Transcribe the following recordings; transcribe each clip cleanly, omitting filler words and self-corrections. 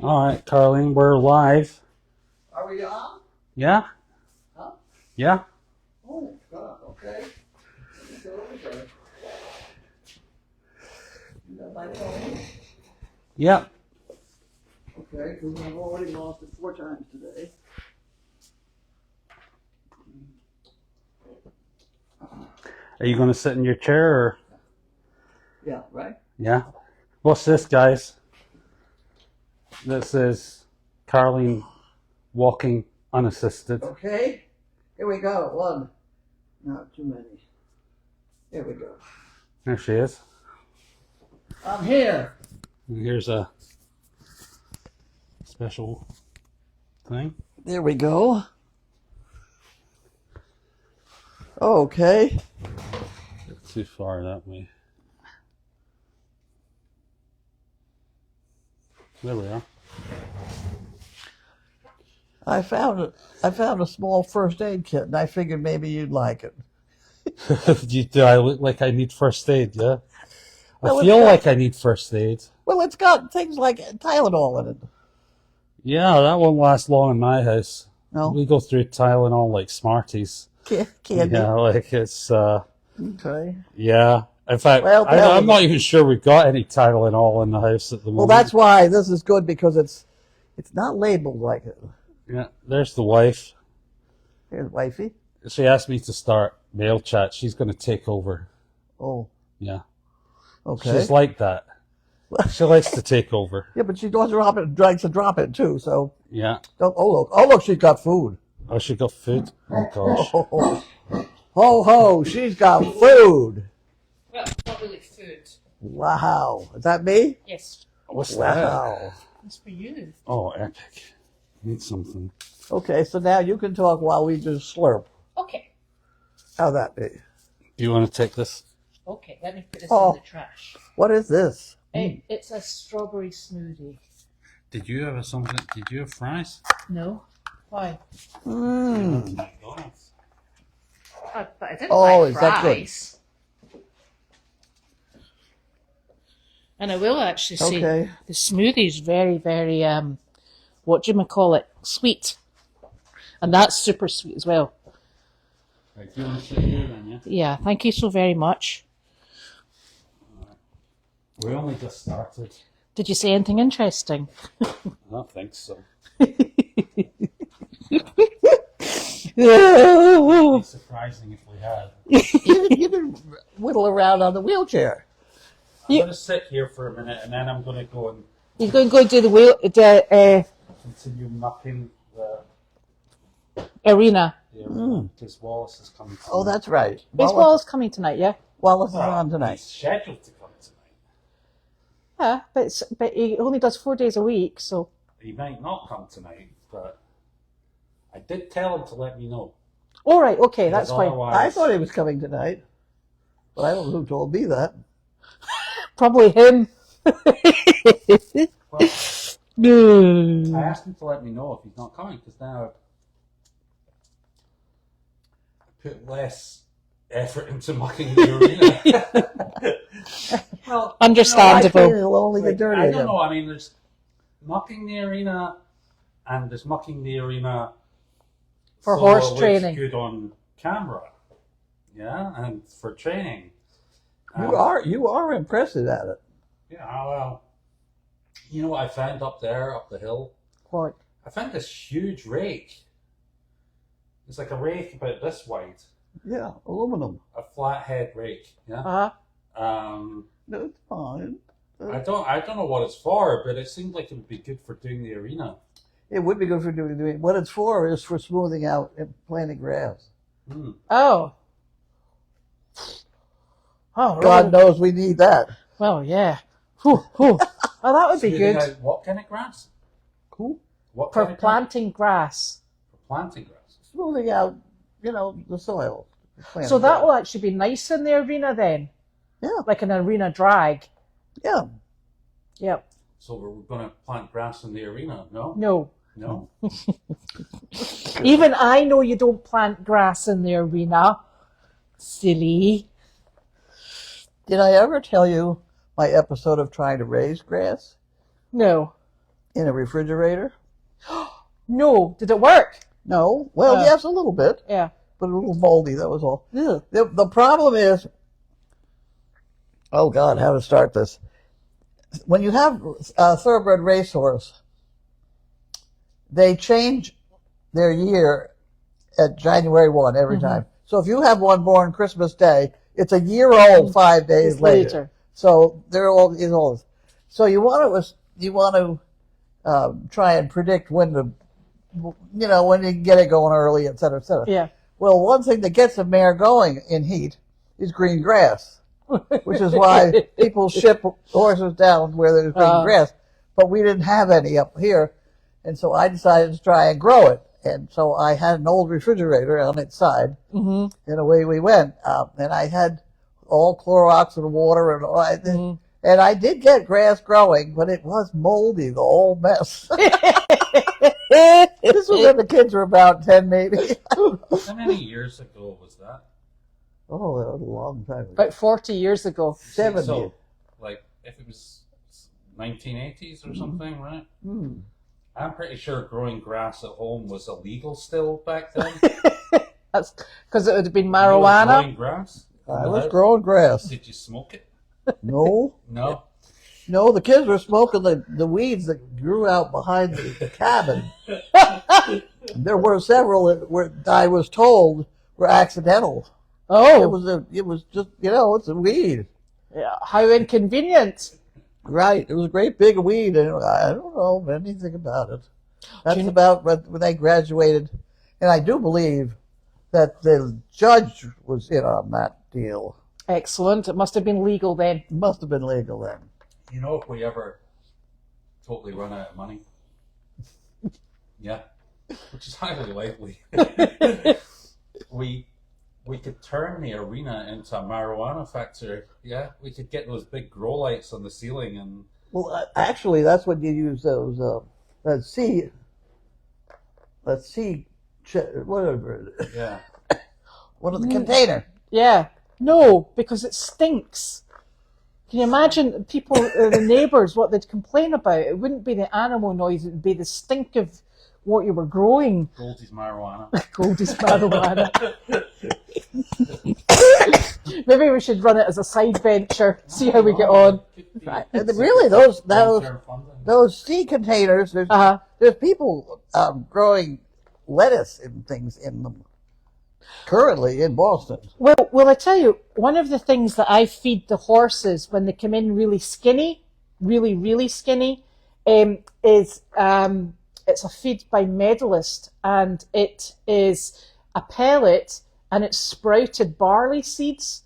All right, Carlene, we're live. Are we on? Yeah? Huh? Yeah? Oh, God, okay. Let's go over there. You got my phone? Yep. Okay, because I've already lost it 4 times today. Are you going to sit in your chair or? Yeah, right? Yeah. What's this, guys? This is Carlene walking unassisted. Okay, here we go. 1. Not too many. Here we go. There she is. I'm here. And here's a special thing. There we go. Okay. Too far that way. There we are. I found a small first aid kit, and I figured maybe you'd like it. Do I look like I need first aid, yeah? Well, I feel like I need first aid. Well, it's got things like Tylenol in it. Yeah, that won't last long in my house. No? We go through Tylenol like Smarties. Candy? Yeah, like it's, Okay. yeah. In fact, Well, I'm not even sure we've got any Tylenol in the house at the moment. Well, that's why this is good, because it's not labeled like it. Yeah, there's the wife. Here's wifey. She asked me to start mail chat. She's going to take over. Oh, Yeah. okay. She's like that. She likes to take over. Yeah, but she does drop it, likes to drop it too. So Yeah. oh look, she's got food. Oh, she got food? Oh, gosh. Ho ho, she's got food. Well, not really food. Wow, is that me? Yes, What's that? Wow. it's for you. Oh, epic. Need something. Okay, so now you can talk while we do slurp. Okay, How'd that be? Do you want to take this? okay, let me put this Oh. in the trash. What is this? It's a strawberry smoothie. Did you have something? Did you have fries? No? Why? Mmm. McDonald's. But I didn't Oh, like is that good? fries. And I will actually say Okay. the smoothie is very, very, what do you call it? Sweet. And that's super sweet as well. Right, do you want to sit here then, yeah? Yeah, thank you so very much. We only just started. Did you say anything interesting? I don't think so. It'd be surprising if we had. You can whittle around on the wheelchair. I'm going to sit here for a minute and then I'm going to go and He's going to go do the wheel, continue mucking the arena. area because Wallace is coming tonight. Oh, that's right. Is Wallace coming tonight, yeah? Wallace is on tonight. He's scheduled to come tonight. Yeah, but he only does 4 days a week, so. He might not come tonight, but I did tell him to let me know. All right, okay, that's Because fine. otherwise- I thought he was coming tonight, but I don't know who told me that. Probably him. Well, I asked him to let me know if he's not coming because now I put less effort into mucking the arena. Well, Understandable. I think it'll only get dirty I again. don't know. I mean, there's mucking the arena and there's mucking the arena For so horse it looks training. good on camera. Yeah, and for training. You are impressive at it. Yeah, well, you know what I found up there, up the hill? What? I found this huge rake. It's like a rake about this wide. Yeah, aluminum. A flathead rake. Yeah. Uh-huh. No, it's fine. I don't know what it's for, but it seemed like it would be good for doing the arena. It would be good for doing. What it's for is for smoothing out and planting grass. Hmm. Oh. Oh, God really? knows we need that. Well, yeah. Whew, whew. Oh, that would be Smoothing good. out what kind of grass? Cool. What For kind of planting grass. grass? For planting grass. Smoothing out, the soil. So that will actually be nice in the arena then? Yeah. Like an arena drag? Yeah. Yep. So we're going to plant grass in the arena? No. No. No. Even I know you don't plant grass in the arena. Silly. Did I ever tell you my episode of trying to raise grass? No. In a refrigerator? No. Did it work? No. Well, yes, a little bit, Yeah. but a little moldy, that was all. Ugh. The problem is, oh God, how to start this? When you have a thoroughbred racehorse, they change their year at January 1 every time. So if you have one born Christmas Day, it's a year old 5 days It's later. So they're all is old. So you want to try and predict when to, when you can get it going early, et cetera, et cetera. Yeah. Well, one thing that gets a mare going in heat is green grass, which is why people ship horses down where there's green grass. But we didn't have any up here, and so I decided to try and grow it. And so I had an old refrigerator on its side, and away we went. And I had all Clorox and water and all. And I did get grass growing, but it was moldy, the whole mess. This was when the kids were about 10, maybe. How many years ago was that? Oh, that was a long time ago. About 40 years ago. 70. So, like, if it was 1980s or something, right? I'm pretty sure growing grass at home was illegal still back then. That's because it would have been You were marijuana. growing grass? I was growing grass. Did you smoke it? No. No. No, the kids were smoking the weeds that grew out behind the cabin. There were several that were, I was told, were accidental. Oh. It was just, it's a weed. Yeah, how inconvenient. Right. It was a great big weed, and I don't know anything about it. That's about when they graduated. And I do believe that the judge was in on that deal. Excellent. It must have been legal then. It must have been legal then. You know, if we ever totally run out of money, yeah, which is highly likely, we could turn the arena into a marijuana factory. Yeah, we could get those big grow lights on the ceiling and. Well, actually, that's what you use those. Let's see, whatever. Yeah. What are the container? Yeah. No, because it stinks. Can you imagine people, the neighbours, what they'd complain about? It wouldn't be the animal noise, it would be the stink of what you were growing. Goldie's marijuana. Goldie's marijuana. Maybe we should run it as a side venture, see how we get on. Right. And really, those sea containers, there's people growing lettuce and things in them currently in Boston. Well, I tell you, one of the things that I feed the horses when they come in really skinny, really, really skinny, is it's a feed by Medalist, and it is a pellet, and it's sprouted barley seeds.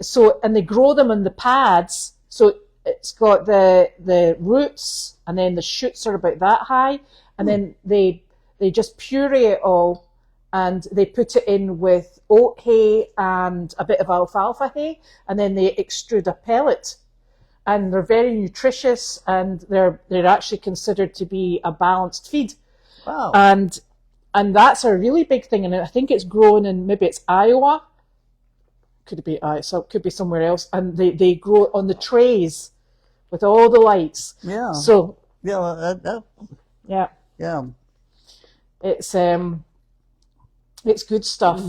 So, and they grow them on the pads. So it's got the roots, and then the shoots are about that high, and then they just puree it all, and they put it in with oat hay and a bit of alfalfa hay, and then they extrude a pellet. And they're very nutritious, and they're actually considered to be a balanced feed. Wow. And that's a really big thing, and I think it's grown in, maybe it's Iowa. Could it be Iowa? So it could be somewhere else. And they grow it on the trays with all the lights. Yeah. So Yeah. yeah, Yeah. it's good stuff.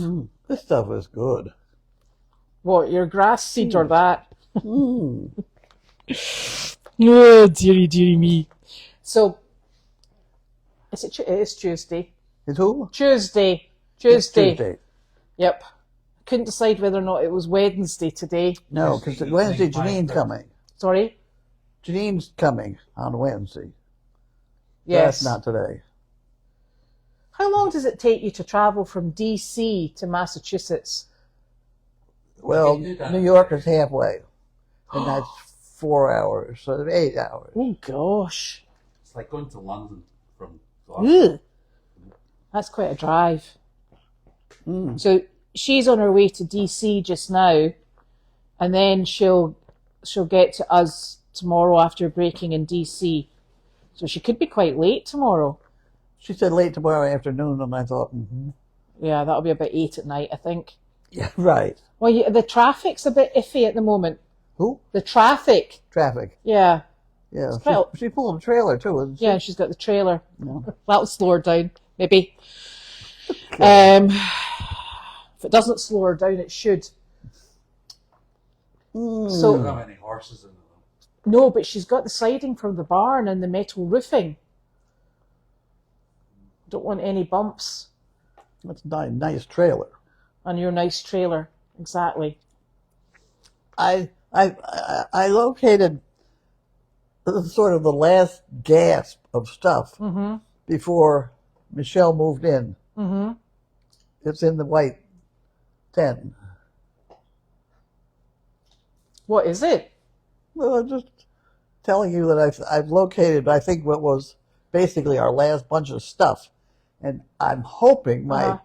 This stuff is good. What, your grass seed or that? Mm. Oh, dearie me. So, it is Tuesday. It's who? Tuesday. It's Tuesday. Yep. Couldn't decide whether or not it was Wednesday today. No, because Wednesday Janine's coming. Sorry? Janine's coming on Wednesday. Yes. That's not today. How long does it take you to travel from DC to Massachusetts? Well, can do that. New York is halfway. And that's 4 hours, so 8 hours. Oh, gosh. It's like going to London from Glasgow. Ugh. That's quite a drive. Mm. So she's on her way to DC just now, and then she'll get to us tomorrow after breaking in DC. So she could be quite late tomorrow. She said late tomorrow afternoon, and I thought, Yeah, that'll be about 8 at night, I think. yeah, right. Well, the traffic's a bit iffy at the moment. Who? The traffic. Traffic. Yeah. Yeah, quite she pulled a trailer too, isn't she? Yeah, she's got the trailer. No. That'll slow her down, maybe. If it doesn't slow her down, it should. I don't So have any horses in it though. no, but she's got the siding from the barn and the metal roofing. Don't want any bumps That's a nice trailer. on your nice trailer. Exactly. I located sort of the last gasp of stuff before Michelle moved in. Mm-hmm. It's in the white tent. What is it? Well, I'm just telling you that I've located, I think, what was basically our last bunch of stuff, and I'm hoping my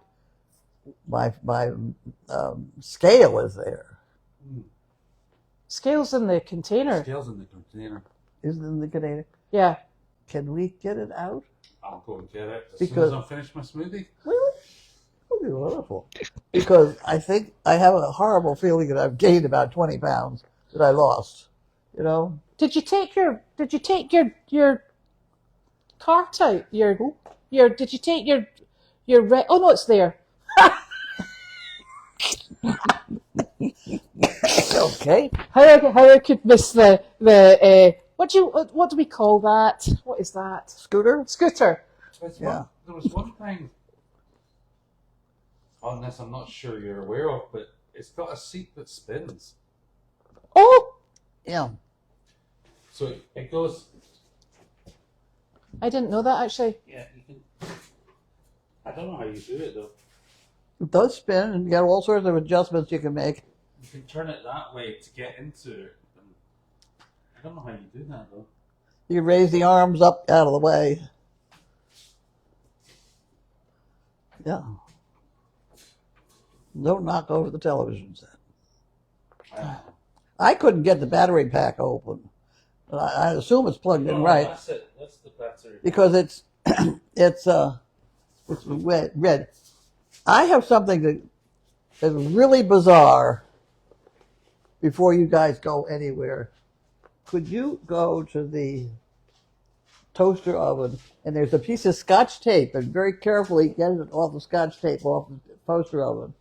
scale is there. Scales in the container. Scales in the container. Is it in the container? Yeah. Can we get it out? I'll go and get it as Because- soon as I'm finished my smoothie. Really? That would be wonderful. Because I think I have a horrible feeling that I've gained about 20 pounds that I lost. You know? Did you take your cart out? Did you take your oh no, it's there. Okay. How I could miss the what do we call that? What is that? Scooter? Scooter. Yeah. There was one thing on this I'm not sure you're aware of, but it's got a seat that spins. Oh, Yeah. So it goes. I didn't know that actually. Yeah, you can. I don't know how you do it though. It does spin, and you got all sorts of adjustments you can make. You can turn it that way to get into it. And I don't know how you do that though. You can raise the arms up out of the way. Yeah. Don't knock over the television set. I couldn't get the battery pack open. But I assume it's plugged in right. That's it. That's the battery. Because it's it's red. I have something that is really bizarre before you guys go anywhere. Could you go to the toaster oven, and there's a piece of Scotch tape, and very carefully get it off the Scotch tape off the toaster oven.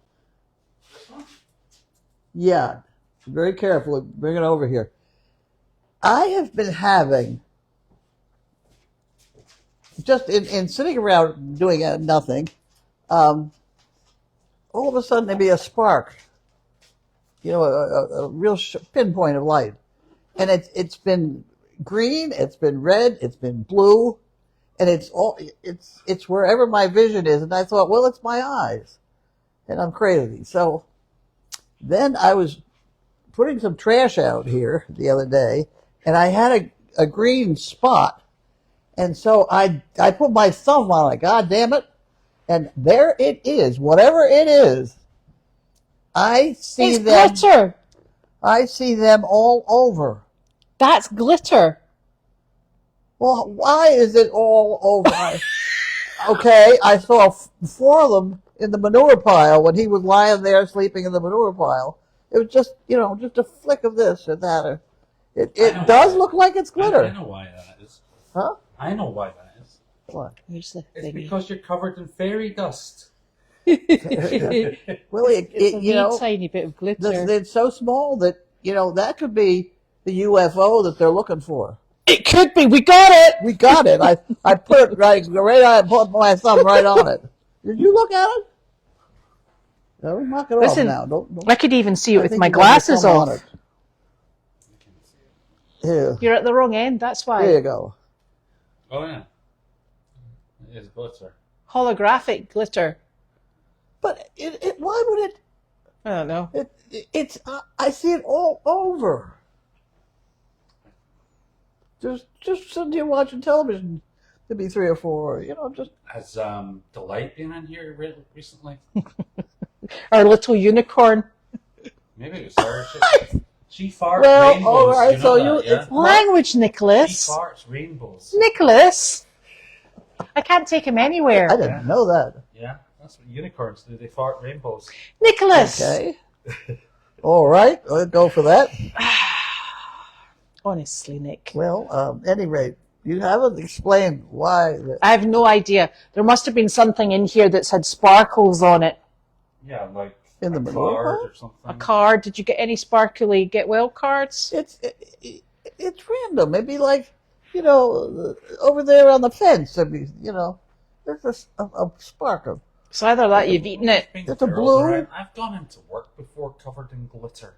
Yeah, very carefully. Bring it over here. I have been having, just in sitting around doing nothing, all of a sudden there'd be a spark, you know, a real pinpoint of light. And it's been green, it's been red, it's been blue, and it's wherever my vision is. And I thought, well, it's my eyes, and I'm crazy. So then I was putting some trash out here the other day, and I had a green spot, and so I put my thumb on it. God damn it! And there it is. Whatever it is, I see It's them. glitter. I see them all over. That's glitter. Well, why is it all over? Okay, I saw 4 of them in the manure pile when he was lying there sleeping in the manure pile. It was just, just a flick of this or that. It does look like it's glitter. I know why that is. Huh? I know why that is. What? Where's the It's thingy? because you're covered in fairy dust. Well, It's a wee tiny bit of glitter. it's so small that, that could be the UFO that they're looking for. It could be. We got it. We got it. I put it right on, put my thumb right on it. Did you look at it? No, knock it Listen, off now. Don't, I could even see it I with think my you got your glasses thumb off. on it. Here. You're at the wrong end. That's why. There you go. Oh yeah. It is glitter. Holographic glitter. But why would it? I don't know. It's I see it all over. Just sitting here watching television. There'd be 3 or 4. Just Has Delight been in here recently? Our little unicorn. Maybe it was her. She farts Well, rainbows. all right, You know so that, you- yeah? it's- Language, She Nicholas. farts rainbows. Nicholas. I can't take him anywhere. I didn't know that. Yeah, that's what unicorns do. They fart rainbows. Nicholas. Okay. All right, I'll go for that. Honestly, Nick. Well, any rate, you haven't explained why. I have no idea. There must have been something in here that's had sparkles on it. Yeah, like In the a middle of card that? or something. A card. Did you get any sparkly get well cards? It's random. Maybe like, over there on the fence. There's a sparkle. It's either that you've eaten it. It's a blue. I've gone into work before covered in glitter.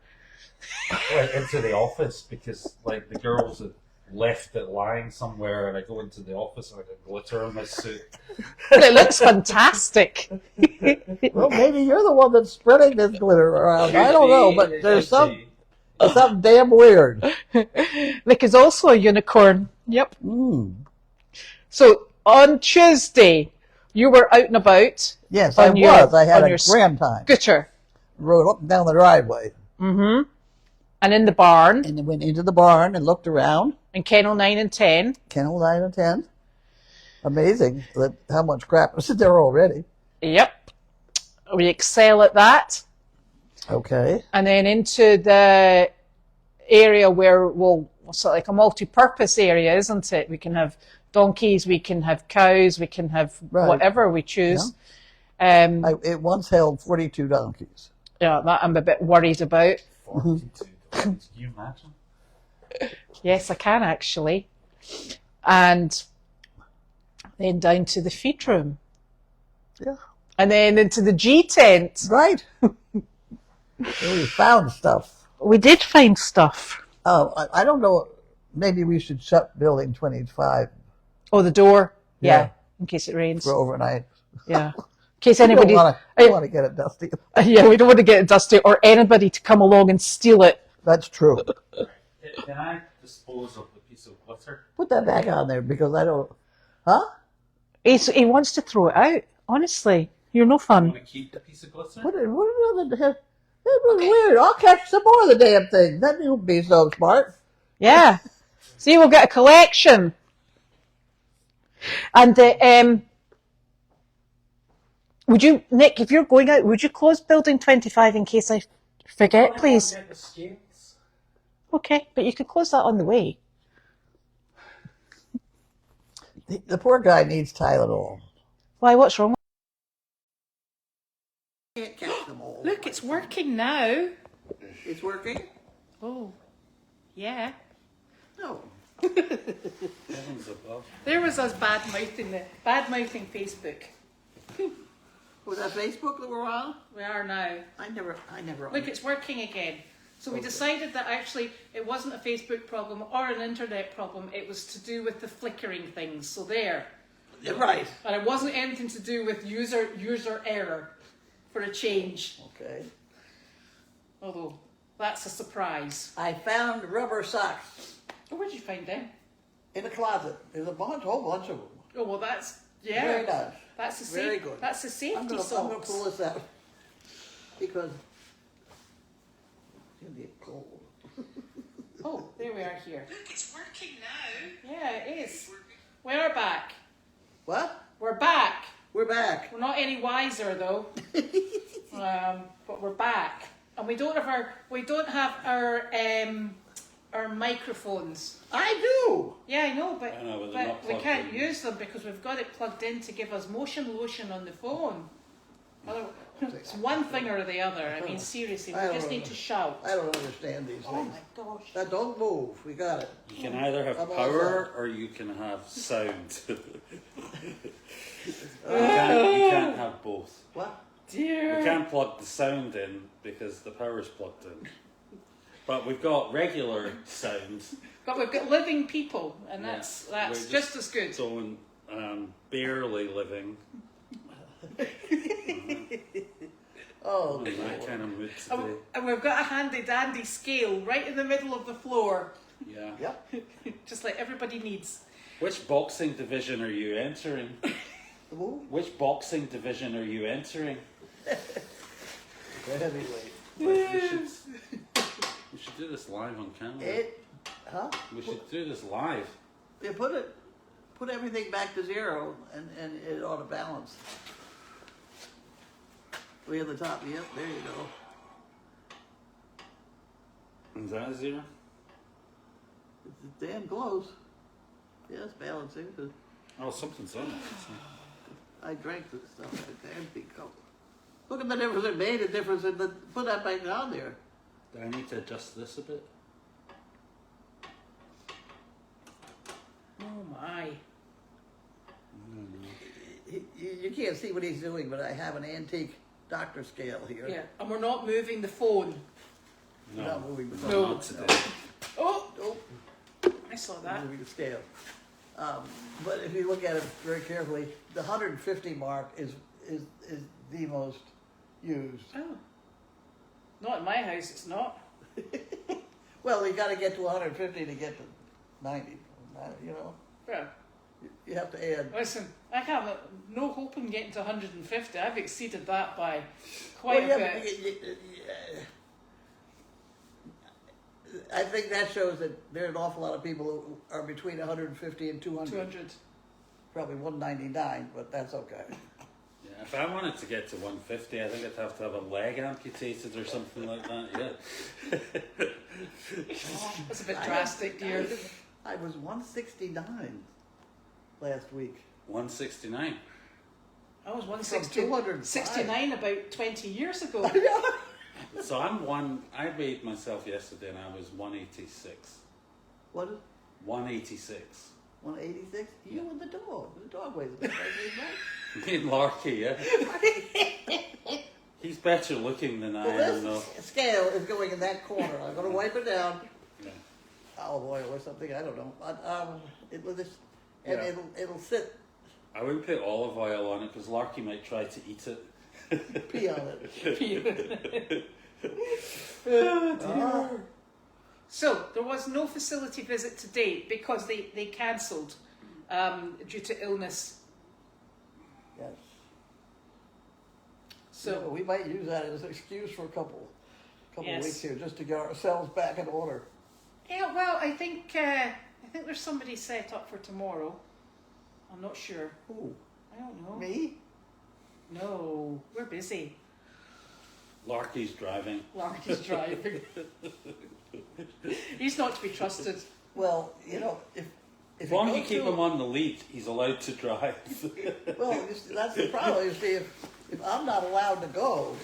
Like into the office because like the girls had left it lying somewhere, and I go into the office and I got glitter on my suit. But it looks fantastic. Well, maybe you're the one that's spreading this glitter around. I don't know, but there's something damn weird. Nick is also a unicorn. Yep. So on Tuesday, you were out and about. Yes, I was. I had a grand time. Scooter. Rode up and down the driveway. Mm-hmm. And in the barn. And then went into the barn and looked around. And kennel 9 and 10. Kennel 9 and 10. Amazing how much crap is there already. Yep. We excel at that. Okay. And then into the area where it's like a multi-purpose area, isn't it? We can have donkeys, we can have cows, we can have whatever we choose. Yeah. It once held 42 donkeys. Yeah, that I'm a bit worried about. 42 Can you imagine? Yes, I can actually. And then down to the feed room. Yeah. And then into the G tent. Right. We found stuff. We did find stuff. Oh, I don't know. Maybe we should shut building 25. Oh, the door? Yeah. In case it rains. For overnight. Yeah. In case anybody... We don't want to get it dusty. Yeah, we don't want to get it dusty or anybody to come along and steal it. That's true. Can I dispose of the piece of glitter? Put that back on there because I don't... Huh? He wants to throw it out. Honestly, you're no fun. You want to keep the piece of glitter? What that was weird. I'll catch some more of the damn thing. That won't be so smart. Yeah. See, we'll get a collection. And would you, Nick, if you're going out, would you close building 25 in case I forget, please? Get the skates. Okay, but you could close that on the way. The poor guy needs Tylenol. Why, what's wrong? Can't catch them all. Look, it's working now. It's working? Oh, yeah. No. Heavens above. There was us bad-mouthing Facebook. Was that Facebook that we're on? We are now. I never. Look, it's working again. So we decided that actually it wasn't a Facebook problem or an internet problem. It was to do with the flickering things. So there. Right. And it wasn't anything to do with user error for a change. Okay. Although, that's a surprise. I found rubber socks Oh, where'd you find them? in the closet. There's a whole bunch of them. Oh, well, that's, yeah. Very nice. That's a Very good. That's a safety I'm gonna socks. pull this out because it's gonna get cold. Oh, there we are here. Look, it's working now. Yeah, it is. We are back. What? We're back. We're back. We're not any wiser though. But we're back, and we don't have our microphones. I do. Yeah, I know, but, I know, but they're not we plugged can't in. use them because we've got it plugged in to give us motion lotion on the phone. It's one thing or the other. I mean, seriously, we just need to shout. I don't understand these Oh things. my gosh. Now don't move. We got it. You can either have I'm all power or you can have sound. You can't have both. What? Dear. We can't plug the sound in because the power's plugged in. But we've got regular sound. But we've got living people, and Yeah, that's we're just as good. So barely living. Oh, In that kind of mood today. And we've got a handy dandy scale right in the middle of the floor, Yeah. yep. just like everybody needs. Which boxing division are you entering? Move. Which boxing division are you entering? The heavyweight. We should do this live on camera. Huh? We should do this live. You put everything back to zero, and it ought to balance. Way on the top. Yep. There you go. Is that a zero? It's damn close. Yeah, it's balancing. Oh, something's on it. I drank this stuff. That damn big cup. Look at the difference it made. A difference in the. Put that back down there. Do I need to adjust this a bit? Oh my. You can't see what he's doing, but I have an antique doctor scale here. Yeah, and we're not moving the phone. No. Not moving the No. Not today. Oh, Nope. I saw that. Moving the scale. But if you look at it very carefully, the 150 mark is the most used. Oh. Not in my house, it's not. Well, you got to get to 150 to get to 90. You know, Yeah. you have to add. Listen, I have no hope in getting to 150. I've exceeded that by quite Well, a yeah, bit. I think that shows that there are an awful lot of people who are between 150 and 200. 200. Probably 199, but that's okay. Yeah, if I wanted to get to 150, I think I'd have to have a leg amputated or something like that. Yeah. That's a bit drastic, dear. I was 169 last week. 169. I was From 160, 205. 69 about 20 years ago. So I weighed myself yesterday and I was 186. What is 186. 186? You and the dog. The dog weighs about Me and Larky, yeah. He's better looking than I am, though. This scale is going in that corner. I'm going to wipe it down. Yeah. Olive oil or something. I don't know. But, it will just, and Yeah. it'll sit. I wouldn't put olive oil on it because Larky might try to eat it. Pee on it. Oh, dear. So, there was no facility visit to date because they cancelled due to illness. Yes. So, Yeah, we might use that as an excuse for a couple Yes. weeks here, just to get ourselves back in order. yeah, well, I think there's somebody set up for tomorrow. I'm not sure. Who? I don't know. Me? No, we're busy. Larky's driving. Larky's driving. He's not to be trusted. Well, you know, if As long as go you keep to- him on the lead, he's allowed to drive. Well, that's the problem. You see, if I'm not allowed to go,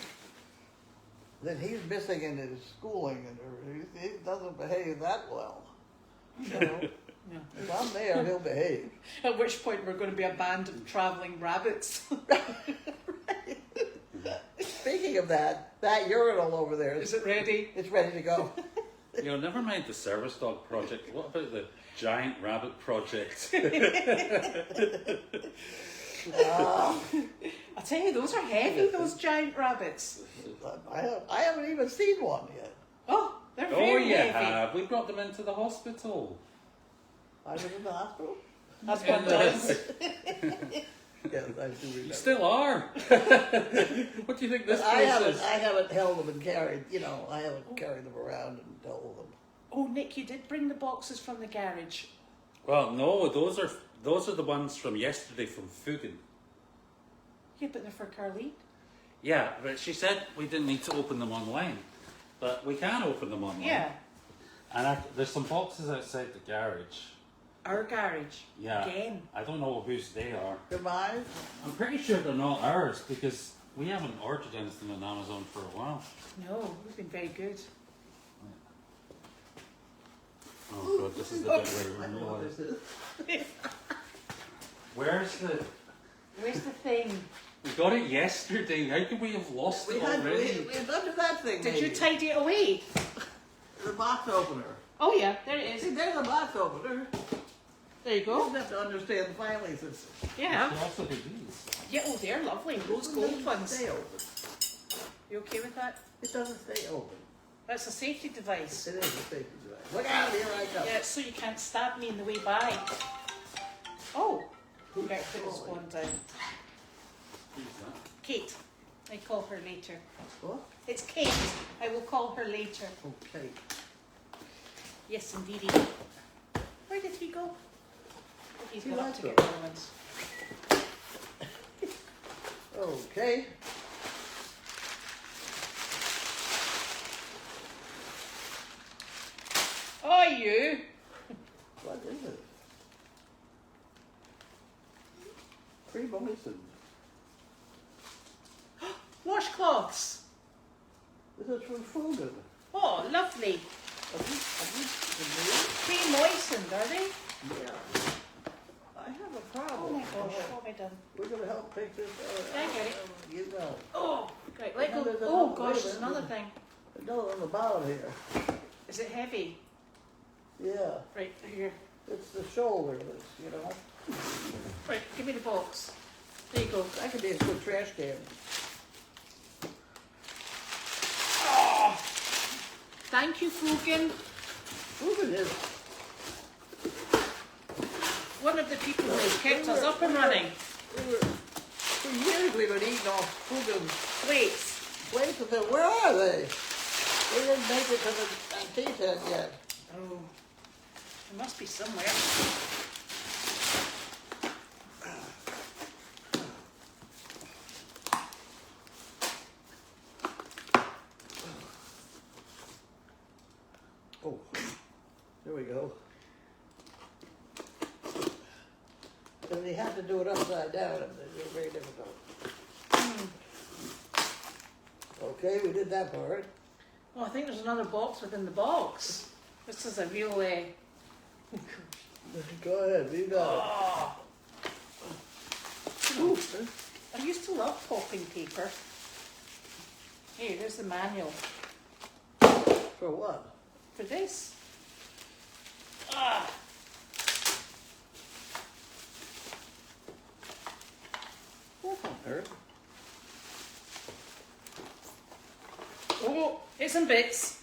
then he's missing in his schooling, and he doesn't behave that well. You know, Yeah. if I'm there, he'll behave. At which point we're going to be a band of travelling rabbits. Speaking of that urinal over there, Is it ready? it's ready to go. You know, never mind the service dog project. What about the giant rabbit project? I tell you, those are heavy, those giant rabbits. I haven't even seen one yet. Oh, they're Oh, very you heavy. have. We brought them into the hospital. I was in the hospital. That's what does. Yes, I do remember. You still are. What do you think this But place is? I haven't held them and carried. You know, I haven't carried them around and dealt with them. Oh, Nick, you did bring the boxes from the garage. Well, no, those are the ones from yesterday from Fugen. Yeah, but they're for Carlene. Yeah, but she said we didn't need to open them online, but we can open them online. Yeah, And there's some boxes outside the garage. our garage. Yeah. Again. I don't know whose they are. Goodbye. I'm pretty sure they're not ours because we haven't ordered anything on Amazon for a while. No, we've been very good. Oh god, this is the bit where I we know what realise. this is. Where's the... Where's the thing? We got it yesterday. How could we have lost it already? We've done that thing. Did you maybe. tidy it away? The box opener. Oh yeah, there it See, is. there's a box opener. There you You go. don't have to understand the filing system. Yeah. They also do these. Yeah, oh, they're lovely. Rose It gold doesn't ones. stay open. You okay with that? It doesn't stay open. That's a safety device. It is a safety device. Look out, here I come. Yeah, so you can't stab me in the way by. Oh, better put this one down. Who's that? Kate. I call her later. What? It's Kate. I will call her later. Okay. Yes, indeedy. Where did he go? He's He gone up left to them. get the ones. Okay. Oh, you! What is it? Pre-moistened. Washcloths. This is from Fugan. Oh, lovely. Pre-moistened, are they? Yeah. I have a problem. Oh my gosh, what have I done? We're going to help take this out. I get it. You know. Oh, great. Let No, go. there's Oh another- gosh, wait a there's minute. another thing. No, on the bottom here. Is it heavy? Yeah. Right, here. It's the shoulder that's, you know. Right, give me the box. There you go. That could be a good trash can. Oh, thank you, Fugan. Fugan is. One of the people who has kept us up and running. For years we've been eating off Fugan's Plates. plates and said, where are they? They didn't make it to the tea tent yet. Oh, there must be somewhere. Oh, there we go. And they had to do it upside down, and it was very difficult. Okay, we did that part. Oh, I think there's another box within the box. This is a real. Go ahead, you got Oh. Ooh, I used to love popping paper. Here, there's the manual it. For what? for this. Ah. That don't hurt. Oh, it's in bits.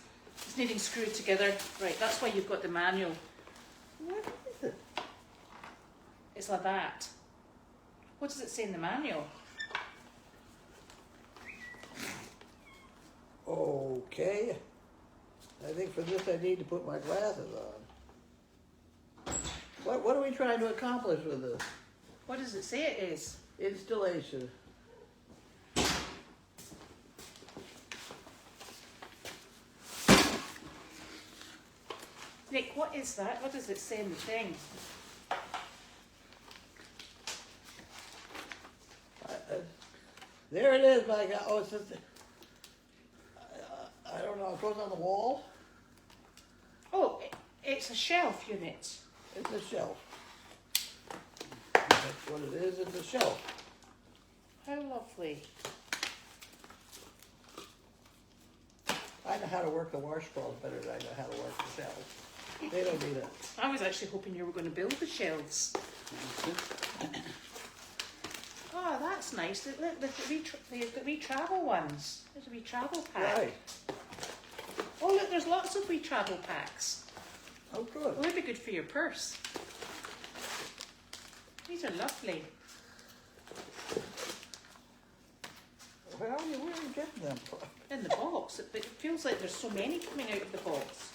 It's needing screwed together. Right, that's why you've got the manual. What is it? It's like that. What does it say in the manual? Okay. I think for this I need to put my glasses on. What are we trying to accomplish with this? What does it say it is? Installation. Nick, what is that? What does it say in the thing? There it is, my God. Oh, it's just, I don't know, it goes on the wall. Oh, it's a shelf unit. It's a shelf. That's what it is, it's a shelf. How lovely. I know how to work the washcloths better than I know how to work the shelves. They don't need it. I was actually hoping you were going to build the shelves. Oh, that's nice. Look, they've got wee travel ones. There's a wee travel pack. Right. Oh, look, there's lots of wee travel packs. Oh, good. Well, they'd be good for your purse. These are lovely. Where are you getting them from? In the box. It feels like there's so many coming out of the box.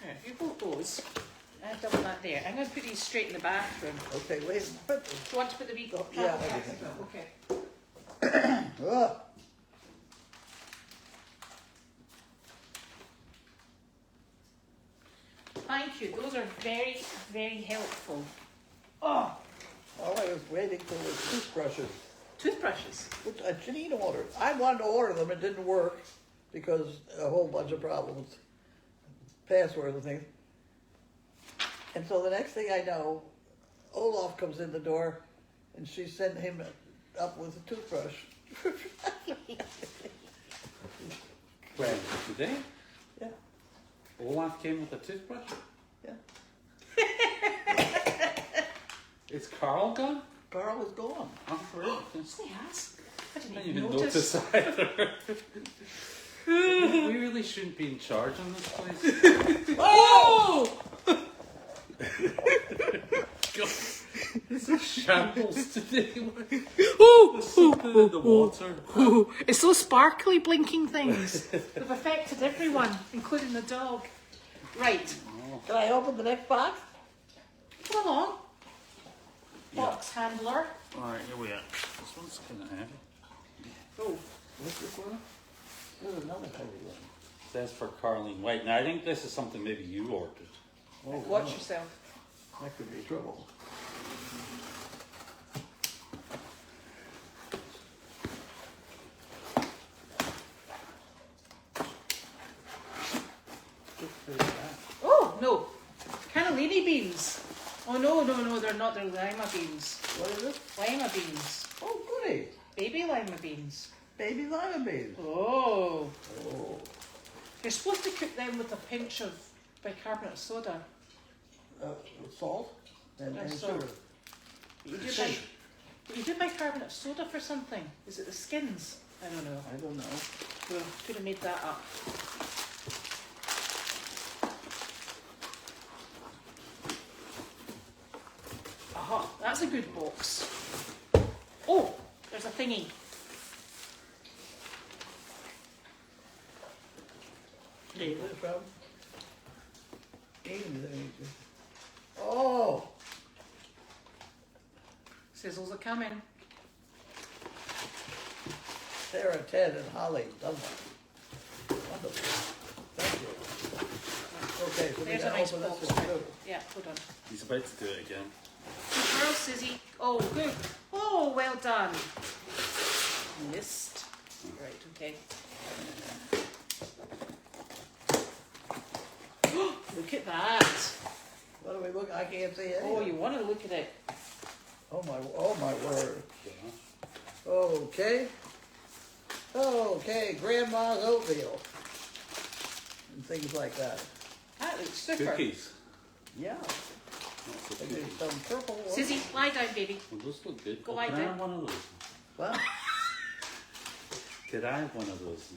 Here, you hold those. I've done that there. I'm going to put these straight in the bathroom. Okay, wait. Do you want to put the wee travel Yeah, packs everything. as well? Okay. Ugh. Thank you. Those are very, very helpful. Oh, All I was waiting for was toothbrushes, toothbrushes. which Janine ordered. I wanted to order them, it didn't work because a whole bunch of problems, passwords and things. And so the next thing I know, Olaf comes in the door and she sent him up with a toothbrush. When? Today? Yeah, Olaf came with a toothbrush? yeah. Is Carl gone? Carl is gone. Oh, right. Yes, he has. I I didn't didn't even even notice. notice either. We really shouldn't be in charge on this place. Oh! God, this is shambles today. Oh! There's something in the water. Ooh, it's those sparkly blinking things. They've affected everyone, including the dog. Right, Can I open the next box? come along. Box handler. Alright, here we are. This one's kind of heavy. Oh, What's this one? There's another heavy one. Says for Carlene White. Now, I think this is something maybe you ordered. Oh, Watch no. yourself. That could be trouble. Oh, no. Cannellini beans. Oh, no, they're not. They're lima beans. What is it? Lima beans. Oh, goody. Baby lima beans. Baby lima beans. Oh. Oh. You're supposed to cook them with a pinch of bicarbonate of soda. Salt and Salt. sugar. You do bicarbonate of soda for something? Is it the skins? I don't know. I don't know. Well, could have made that up. Aha, that's a good box. Oh, there's a thingy. There you go. Where's it from? England. Oh! Sizzles are coming. Sarah, Ted, and Holly. Lovely. Wonderful. Thank you. Okay, so we There's a gotta nice open box. this one too. Yeah, hold on. He's about to do it again. Good girl, Sizzy. Oh, good. Oh, well done. Missed. Right, okay. Look at that. What do we look? I can't see it. Oh, you want to look at it. Oh my word. Yeah. Okay. Okay, grandma's oatmeal. And things like that. That looks super. Cookies. Yeah. Lots of And cookies. there's some purple ones. Sizzy, lie down, baby. Well, those look good. Go Can lie I down. have one of those? What? Could I have one of those?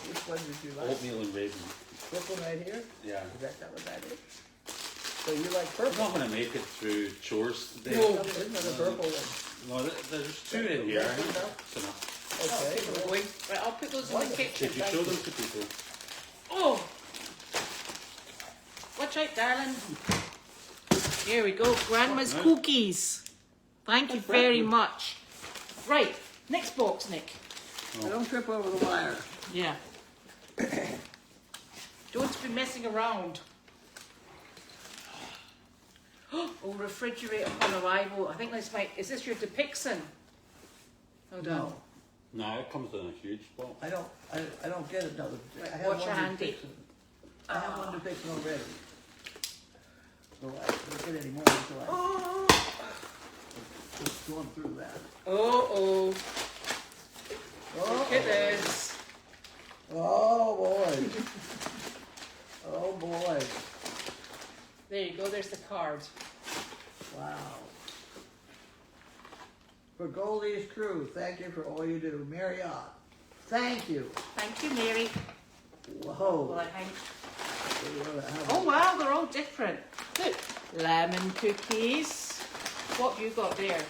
Which one did you like? Oatmeal and raisin. This one right here? Yeah. Is that what that is? So you like I'm purple? not going to make it through chores today. No. Isn't that a purple one? No, there's two in here. I think that's enough. Okay. Keep it going. Right, I'll put those in the Wonderful. kitchen. Did you show them to people? Oh! Watch out, darling. Here we go. Grandma's Right. cookies. Thank you very much. Right, next box, Nick. I don't trip over the wire. Yeah. Don't be messing around. Oh, refrigerator upon arrival. I think this might. Is this your Depixon? Hold on. No, No, it comes in a huge box. I don't get it. No, I have Watch your one handy. Depixon. I have one Depixon already. So I don't get any more until I Oh, just going through that. oh. Look at Oh, this. oh boy. Oh boy. There you go. There's the card. Wow. For Goldie's crew, thank you for all you do. Marriott, thank you. Thank you, Mary. Whoa. Well, I hang. Oh wow, they're all different. Look, lemon cookies. What have you got there?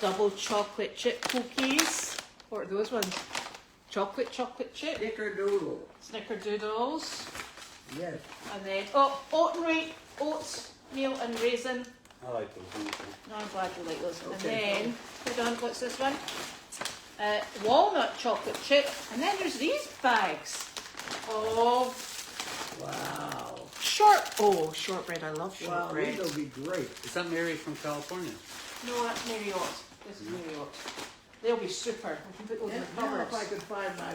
Double chocolate chip cookies. What are those ones? Chocolate chip. Snickerdoodle. Snickerdoodles. Yes. And then, oatmeal and raisin. I like those ones. No, I'm glad you like those. And Okay, then, hold on, what's this one? Walnut chocolate chip. And then there's these bags of Wow. shortbread. I love Wow, shortbread. these will be great. Is that Mary from California? No, that's Marriott. This is Marriott. They'll be super. We can put those in And the now if I cupboards. could find my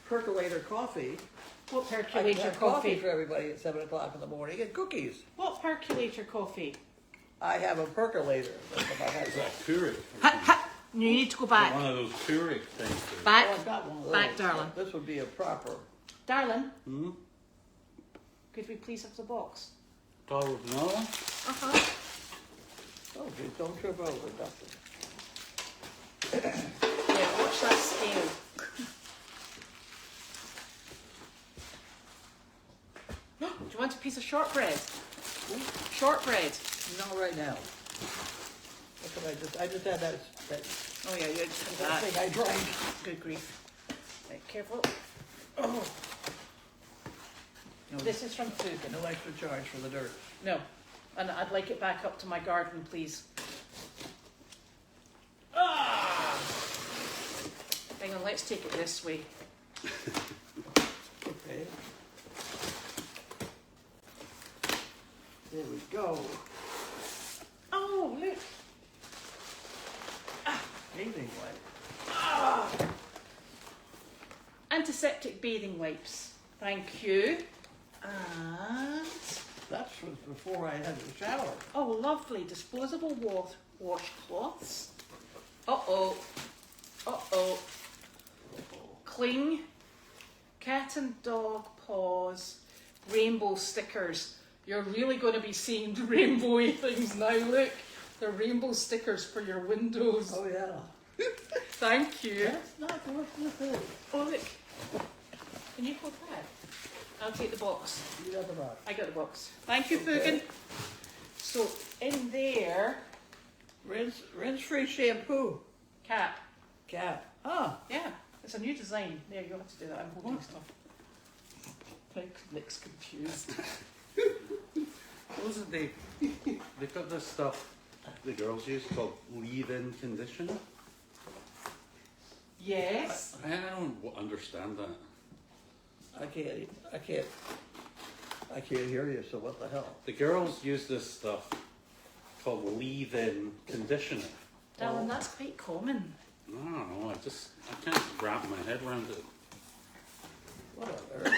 percolator coffee, What I could percolator have coffee coffee? for everybody at 7 o'clock in the morning and cookies. What percolator coffee? I have a percolator. That's what I Is have. that Keurig? You need to go One back. of those Keurig things. Oh, Back. I've got one of those. Back, darling. This would be a proper. Darling, Hmm? could we please have the box? Tall with another one? Uh-huh. Oh, geez, don't trip over, Doctor. Yeah, watch that scale. Do you want a piece of shortbread? Shortbread. Not right now. That's what I just had that Oh yeah, you just have that that. thing I drank. Good grief. Right, careful. Oh. No, This is from food. no extra charge for the dirt. No. And I'd like it back up to my garden, please. Ah! Hang on, let's take it this way. Okay. go. Oh, look. Bathing wipe. Ah. Antiseptic bathing wipes. Thank you. And That was before I had the shower. oh, lovely disposable washcloths. Uh-oh. Uh-oh. Cling. Cat and dog paws. Rainbow stickers. You're really going to be seeing rainbowy things now. Look, they're rainbow stickers for your windows. Oh yeah. Thank you. That's not what this is. Oh, look. Can you hold that? I'll take the box. You got the box. I got the box. Thank you, Okay. Fugan. So, in there, Rinse-free shampoo. cap. Cap. Ah. Yeah, it's a new design. There, you have to do that. I'm holding stuff. Nick's confused. Those are they've got this stuff the girls use called leave-in conditioner. Yes. I don't understand that. I can't hear you, so what the hell? The girls use this stuff called leave-in conditioner. Darling, that's quite common. I don't know, I can't wrap my head around it. What on earth?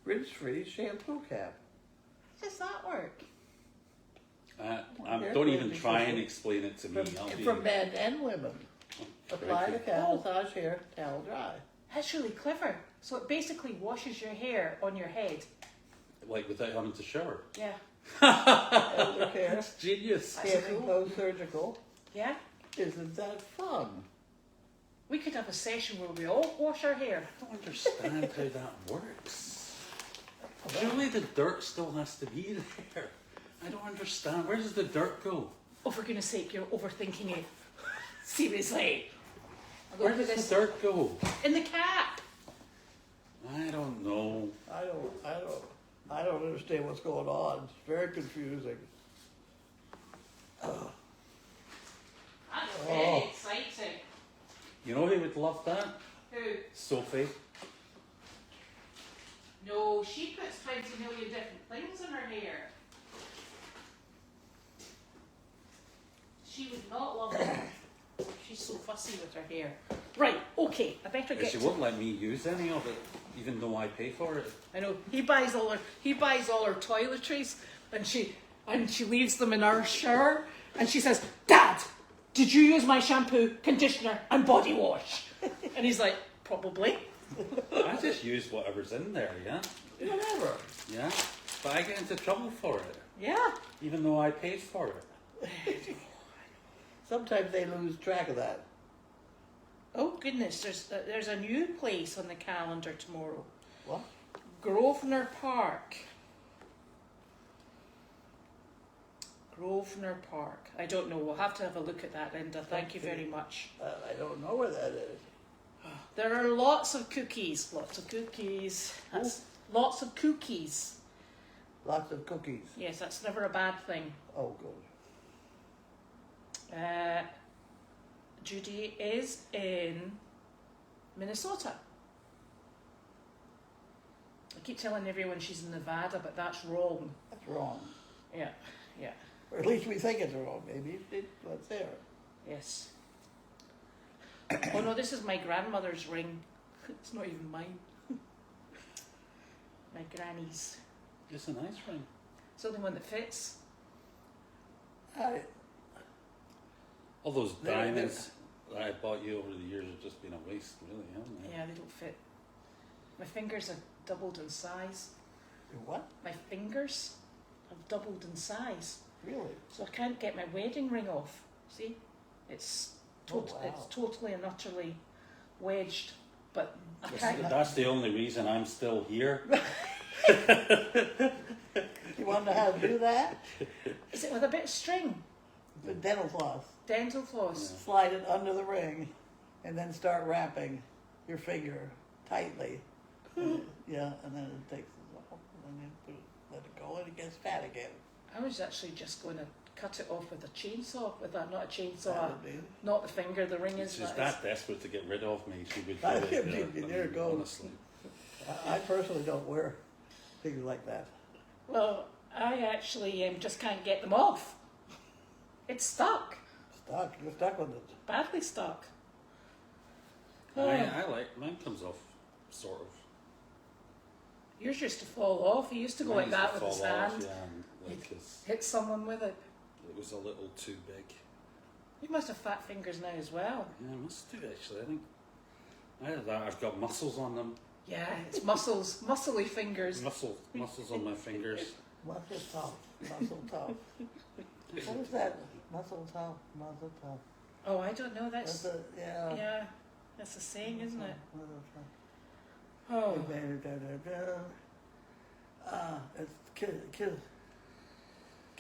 Rinse-free shampoo cap. How does that work? Don't even try and explain it to me. For men and women. Apply the cap, massage hair, towel dry. That's really clever. So it basically washes your hair on your head. Like without having to shower. Yeah. Elder care, That's genius. standing post-surgical. Yeah? Isn't that fun? We could have a session where we all wash our hair. I don't understand how that works. Surely the dirt still has to be there. I don't understand. Where does the dirt go? Oh, for goodness sake, you're overthinking it. Seriously. I'll go Where over does this the dirt go? in the cap. I don't know. I don't understand what's going on. It's very confusing. That's Oh. very exciting. You know who would love that? Who? Sophie. No, she puts 20 million different things in her hair. She would not love it. She's so fussy with her hair. Right, okay, I better get She to... won't let me use any of it, even though I pay for it. I know, he buys all her toiletries and she leaves them in our shower and she says, Dad, did you use my shampoo, conditioner and body wash? And he's like, probably. I just use whatever's in there, yeah? Whatever. Yeah? But I get into trouble for it, Yeah. even though I paid for it. Sometimes they lose track of that. Oh goodness, there's a new place on the calendar tomorrow. What? Grosvenor Park. Grosvenor Park. I don't know. We'll have to have a look at that, Linda. Thank you very much. I don't know where that is. There are lots of cookies. Lots of cookies. That's lots of cookies. Lots of cookies. Yes, that's never a bad thing. Oh, good. Judy is in Minnesota. I keep telling everyone she's in Nevada, but that's wrong. That's wrong. Yeah, yeah, Or at least we think it's wrong. Maybe it's there. yes. Oh no, this is my grandmother's ring. It's not even mine. My granny's. It's a nice ring. It's the only one that fits. All those They're- diamonds that I bought you over the years have just been a waste, really, haven't they? Yeah, they don't fit. My fingers have doubled in size. What? My fingers have doubled in size. Really? So I can't get my wedding ring off. See? It's Oh, wow. it's totally and utterly wedged. But I can't. That's the only reason I'm still here. You want to know how to do that? Is it with a bit of string? With dental floss. Dental floss. Slide it under the ring, and then start wrapping your finger tightly. Yeah, and then it takes it off, and then you let it go, and it gets fat again. I was actually just going to cut it off with a chainsaw. With a, not a chainsaw, That would be- not the finger. The ring is. She's that that desperate to get rid of me, she would I do can't it. believe you. There it goes. Honestly. I personally don't wear things like that. Well, I actually just can't get them off. It's stuck. Stuck. You're stuck with it. Badly stuck. I like mine comes off sort of. Yours used to fall off. He used to go like Mine used that to with his fall off, hand. yeah, and, like, Hit someone with it. it was a little too big. You must have fat fingers now as well. Yeah, I must do actually. I think either that I've got muscles on them. Yeah, it's muscles, muscly fingers. Muscles on my fingers. Muscle tough. Muscle tough. What is that? Muscle tough. Muscle tough. Oh, I don't know. That's Yeah. yeah, that's a saying, isn't it? Muscle tough. Oh,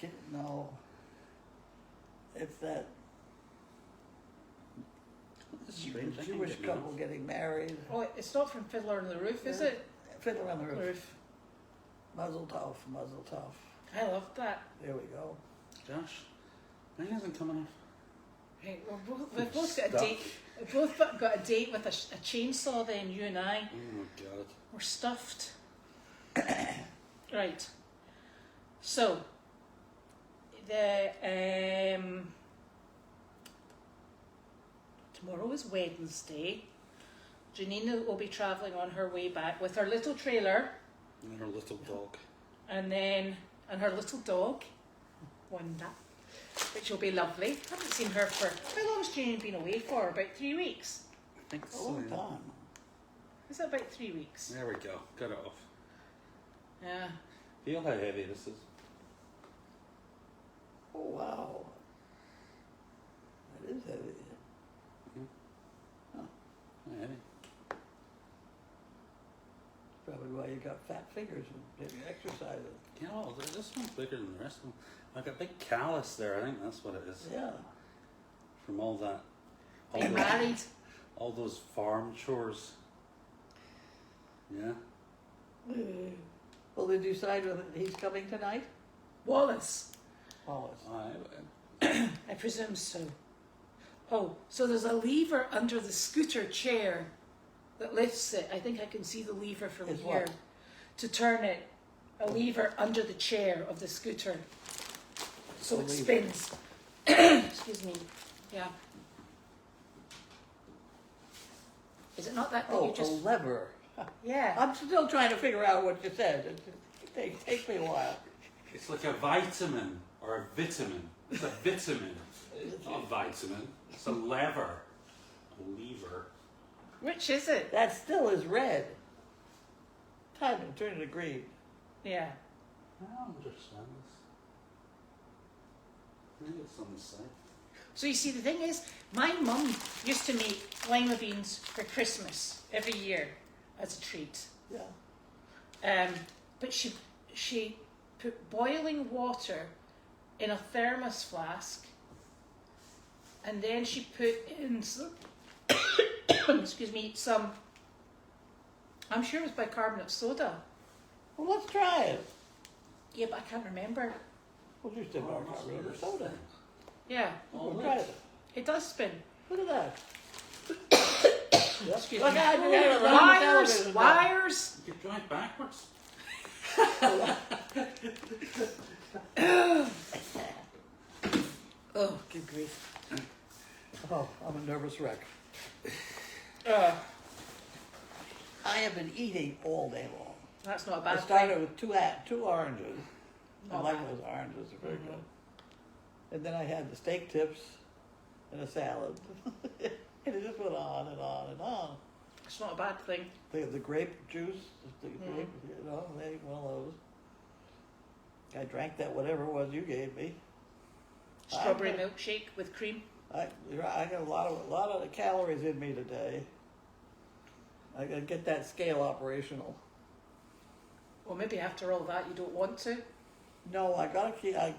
It's no. It's that It's strange. I can Jewish get me couple off. getting married. oh, it's not from Fiddler on the Roof, is it? Fiddler on the Roof. Roof. Muzzle tough. Muzzle tough. I love that. There we go. Gosh, mine isn't coming off. Right, we've both got a Stuck. date. We've both got a date with a chainsaw. Then you and I, Oh my god. we're stuffed. Right. So the tomorrow is Wednesday. Janine will be travelling on her way back with her little trailer, And her little dog. and her little dog, Wanda, which will be lovely. I haven't seen her for how long has Janine been away for? About 3 weeks. I think A so. long Yeah. time. Is it about 3 weeks? There we go. Got it off. Yeah. Feel how heavy this is. Oh wow. That is heavy. Not heavy. Probably why you got fat fingers and didn't exercise it. Yeah, well, this one's bigger than the rest of them. I've got a big callus there. I think that's what it is. Yeah. From all that. All, Be married. all those farm chores. Yeah. Well, did you decide whether he's coming tonight? Wallace. Wallace. I presume so. Oh, so there's a lever under the scooter chair that lifts it. I think I can see the lever from Is here. what? To turn it. A lever under the chair of the scooter. So A it lever. spins. Excuse me. Yeah. Is it not that Oh, you just... a lever. Yeah. I'm still trying to figure out what you said. It takes me a while. It's like a vitamin or a vitamin. It's a vitamin. It's not a vitamin. It's a lever. A lever. Which is it? That still is red. Time to turn it to green. Yeah. I don't understand this. I think it's on the side. So you see, the thing is, my mum used to make lima beans for Christmas every year as a treat. Yeah. But she put boiling water in a thermos flask, and then she put in some, excuse me, some, I'm sure it was bicarbonate soda. Well, let's try it. Yeah, but I can't remember. Well, you still Oh, got rubber soda. Yeah, We'll try it. it does spin. Look at that. Excuse Look me. at it. Wires. You could drive backwards. Oh, good grief. Oh, I'm a nervous wreck. Uh, I have been eating all day long. that's not a I bad started thing. with two oranges. I Not like bad. those oranges, they're very good. And then I had the steak tips and a salad. And it just went on and on and on. It's not a bad thing. The grape juice, the grape, you know, I ate one of those. I drank that whatever it was you gave me. Strawberry milkshake with cream. I got a lot of calories in me today. I gotta get that scale operational. Well, maybe after all that you don't want to. No, I gotta keep. I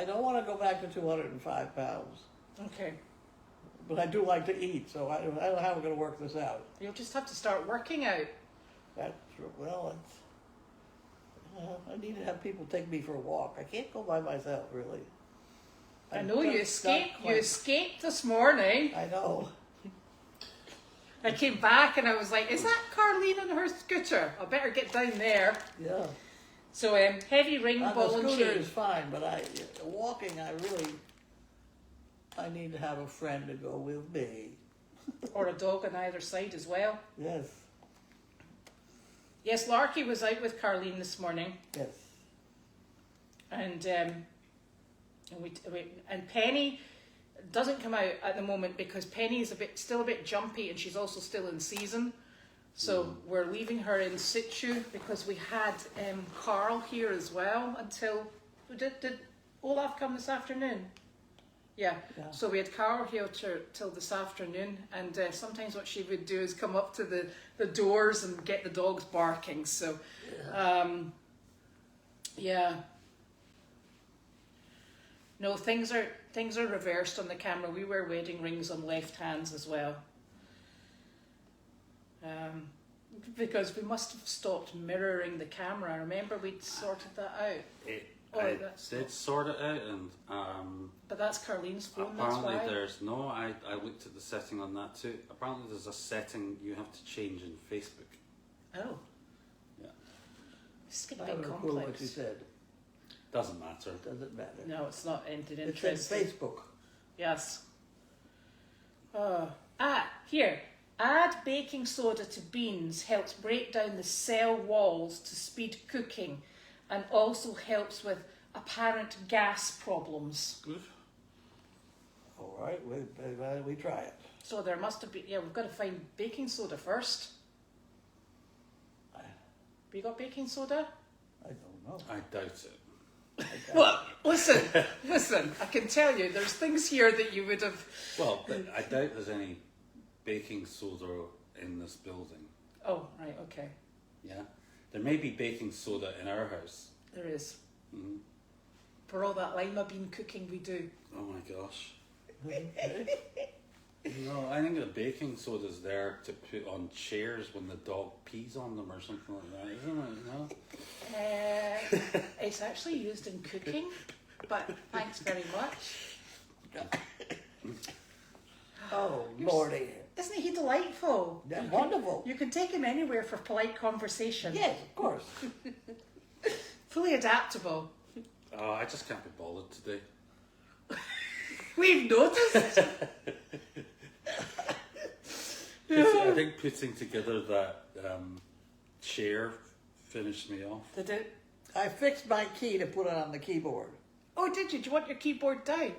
don't want to go back to 205 pounds, Okay. but I do like to eat, so I don't know how we're gonna work this out. You'll just have to start working out. That's well, I need to have people take me for a walk. I can't go by myself, really. I know you escaped. got You quite- escaped this morning. I know. I came back and I was like, is that Carlene on her scooter? I better get down there. Yeah. So heavy ring, On ball the and scooter chain. is fine, but walking, I need to have a friend to go with me. Or a dog on either side as well. Yes, Yes, Larky was out with Carlene this morning. yes. And and Penny doesn't come out at the moment because Penny is still a bit jumpy and she's also still in season. So we're leaving her in situ because we had Carl here as well until did Olaf come this afternoon? Yeah. So we had Carl here till this afternoon, and sometimes what she would do is come up to the doors and get the dogs barking. So, yeah. No, things are reversed on the camera. We wear wedding rings on left hands as well. Because we must have stopped mirroring the camera. Remember, we'd sorted that out. I did sort it out, and But that's Carlene's phone. That's apparently why. there's no. I looked at the setting on that too. Apparently there's a setting you have to change in Facebook. Oh. Yeah. This is I getting a bit don't know what complex. you said. Doesn't matter. Doesn't matter. No, it's not anything It says interesting. Facebook. Yes. Here. Add baking soda to beans helps break down the cell walls to speed cooking and also helps with apparent gas problems. Good. All right, we try it. So there must have been, we've got to find baking soda first. Have you got baking soda? I don't know. I doubt it. Well, listen, I can tell you, there's things here that you would have... Well, but I doubt there's any baking soda in this building. Oh, right, okay. Yeah, there may be baking soda in our house. There is. Mm. For all that lima bean cooking we do. Oh my gosh. No, I think the baking soda's there to put on chairs when the dog pees on them or something like that, isn't it? No? It's actually used in cooking, but thanks very much. Oh, Lordy. Isn't he delightful? That's wonderful. You can take him anywhere for polite conversation. Yes, of course. Fully adaptable. Oh, I just can't be bothered today. We've noticed. I think putting together that chair finished me off. Did it? I fixed my key to put it on the keyboard. Oh, did you? Do you want your keyboard down?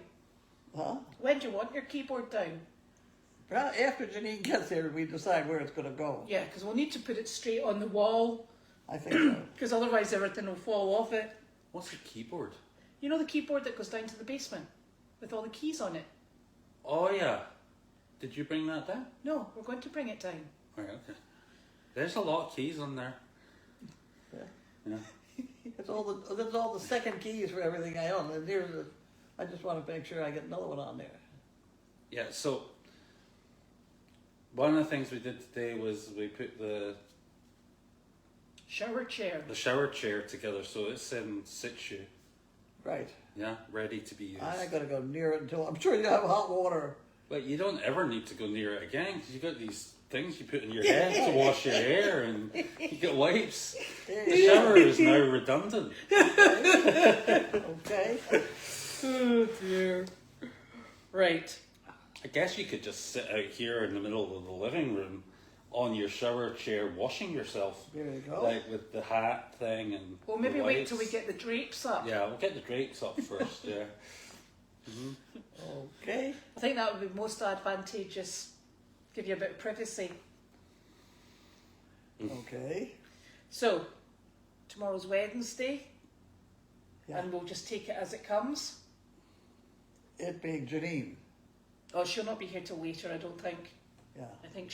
Huh? When do you want your keyboard down? Well, after Janine gets here, we decide where it's going to go. Yeah, because we'll need to put it straight on the wall, I think so. because otherwise everything will fall off it. What's a keyboard? You know the keyboard that goes down to the basement with all the keys on it? Oh yeah. Did you bring that down? No, we're going to bring it down. Right, okay. There's a lot of keys on there. Yeah. Yeah. There's all the second keys for everything I own. And I just want to make sure I get another one on there. Yeah, so one of the things we did today was we put the Shower chair. shower chair together, so it's in situ. Right. Yeah, ready to be used. I ain't going to go near it until I'm sure you have hot water. But you don't ever need to go near it again because you got these things you put in your head to wash your hair, and you get wipes. The shower is now redundant. Okay. Oh dear. Right. I guess you could just sit out here in the middle of the living room on your shower chair washing yourself. There you go. Like with the hat thing and Well, maybe the wait wipes. till we get the drapes up. Yeah, we'll get the drapes up first, yeah. Mm-hmm. Okay. I think that would be most advantageous. Give you a bit of privacy. Okay. So, tomorrow's Wednesday, Yeah. and we'll just take it as it comes. It being Janine. Oh, she'll not be here till later, I don't think. Yeah. I think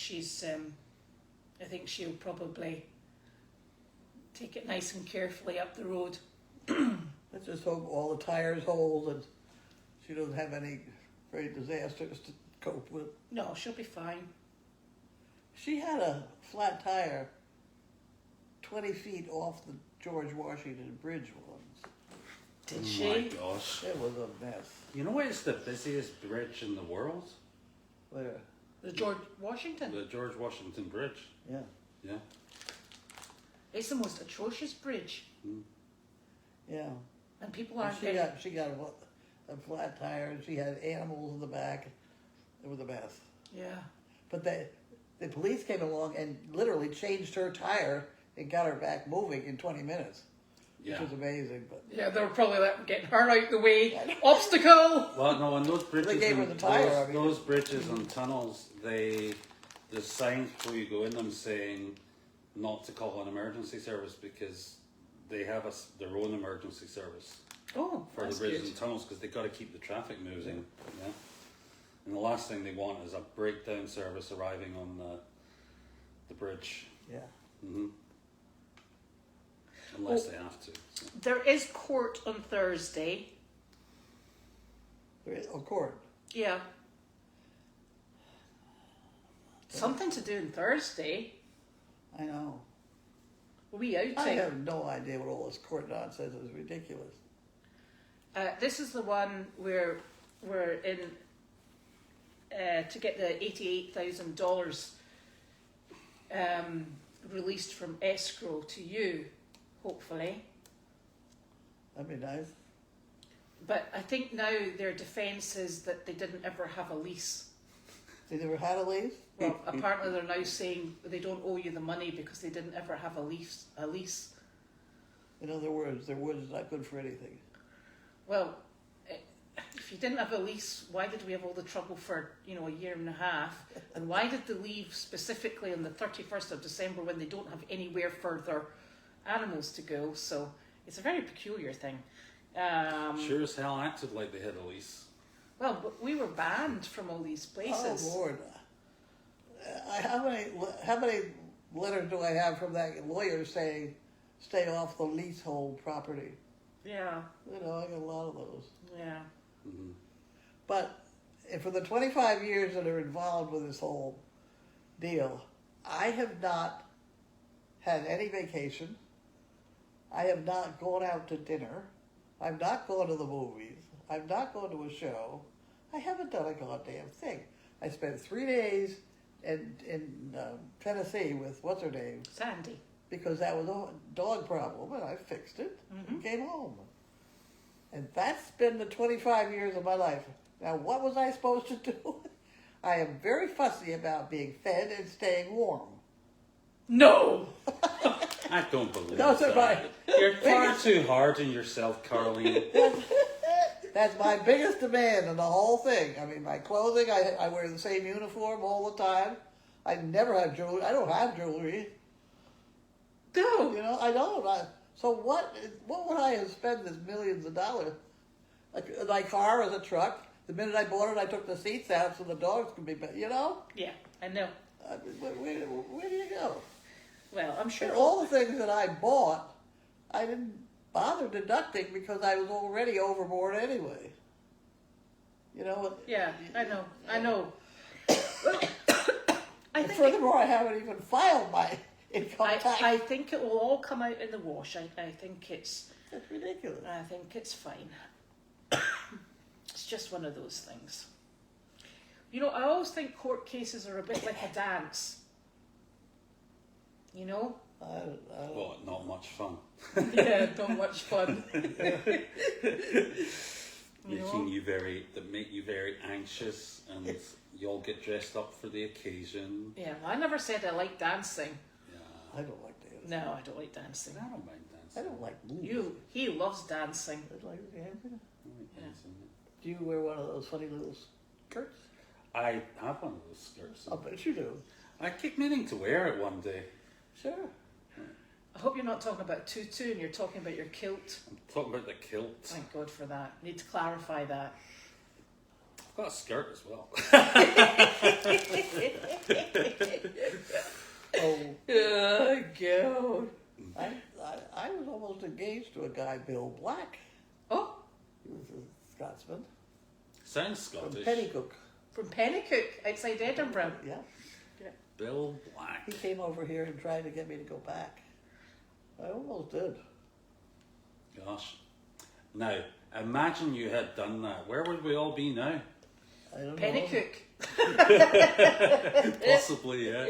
I think she'll probably take it nice and carefully up the road. Let's just hope all the tires hold and she doesn't have any great disasters to cope with. No, she'll be fine. She had a flat tire 20 feet off the George Washington Bridge once. Did Oh she? my gosh. It was a mess. You know what is the busiest bridge in the world? Where? The George Washington. The George Washington Bridge. Yeah. Yeah. It's the most atrocious bridge. Yeah. And people And aren't she got a flat tire, and she had animals in the back. It was a mess. Yeah. But the police came along and literally changed her tire and got her back moving in 20 minutes. Yeah. Which was amazing. But Yeah, they were probably getting her out the way. Obstacle! Well, no, and those bridges, They gave her and the tire, those bridges and tunnels, there's signs before you go in them saying not to call an emergency service because they have their own emergency service Oh, for the that's bridges good. and tunnels because they've got to keep the traffic moving. Yeah. And the last thing they want is a breakdown service arriving on the bridge. yeah. Hmm. Unless they have to. So. There is court on Thursday. There is, of course. Yeah. Something to do on Thursday. I know. We outing. I have no idea what all this court nonsense is. Ridiculous. This is the one where we're in to get the $88,000 released from escrow to you, hopefully. That'd be nice. But I think now their defence is that they didn't ever have a lease. They never had a lease? Well, apparently they're now saying they don't owe you the money because they didn't ever have a lease. In other words, their word is not good for anything. Well, if you didn't have a lease, why did we have all the trouble for, a year and a half? And why did they leave specifically on the 31st of December when they don't have anywhere for their animals to go? So it's a very peculiar thing. Sure as hell acted like they had a lease. Well, but we were banned from all these places. Oh, Lord. How many letters do I have from that lawyer saying, stay off the leasehold property? Yeah, I got a lot of those. yeah. Mm-hmm. But for the 25 years that are involved with this whole deal, I have not had any vacation. I have not gone out to dinner. I've not gone to the movies. I've not gone to a show. I haven't done a goddamn thing. I spent 3 days in Tennessee with what's her name, Sandy. because that was a dog problem, and I fixed it and came home. And that's been the 25 years of my life. Now, what was I supposed to do? I am very fussy about being fed and staying warm. No! I don't believe No, that. sir, bye. You're far too hard on yourself, Carlene. That's my biggest demand in the whole thing. I mean, my clothing, I wear the same uniform all the time. I never have jewelry. I don't have jewelry. No! I don't. So what would I have spent this millions of dollars? My car is a truck. The minute I bought it, I took the seats out so the dogs could be better. Yeah, I know. Where do you go? Well, I'm sure And all the things that I bought, I didn't bother deducting because I was already overboard anyway. Yeah, I know. And furthermore, I haven't even filed my income tax. I think it will all come out in the wash. I think it's That's ridiculous. I think it's fine. It's just one of those things. I always think court cases are a bit like a dance. Well, not much fun. Yeah, not much fun. Make you very anxious, and you all get dressed up for the occasion. Yeah, well, I never said I like dancing. Yeah. I don't like dancing. No, I don't like dancing. I don't mind dancing. I don't like movies. He loves dancing. I like dancing. I like dancing. Do you wear one of those funny little skirts? I have one of those skirts. I'll bet you do. I keep meaning to wear it one day. Sure. I hope you're not talking about tutu and you're talking about your kilt. I'm talking about the kilt. Thank God for that. Need to clarify that. I've got a skirt as well. Oh, God. I was almost engaged to a guy, Bill Black. Oh, He was a Scotsman. Sounds From Scottish. Pennycook. from Pennycook outside Edinburgh. Yeah. Bill Black. He came over here and tried to get me to go back. I almost did. Gosh. Now, imagine you had done that. Where would we all be now? I don't Penny know. cook. Possibly, yeah.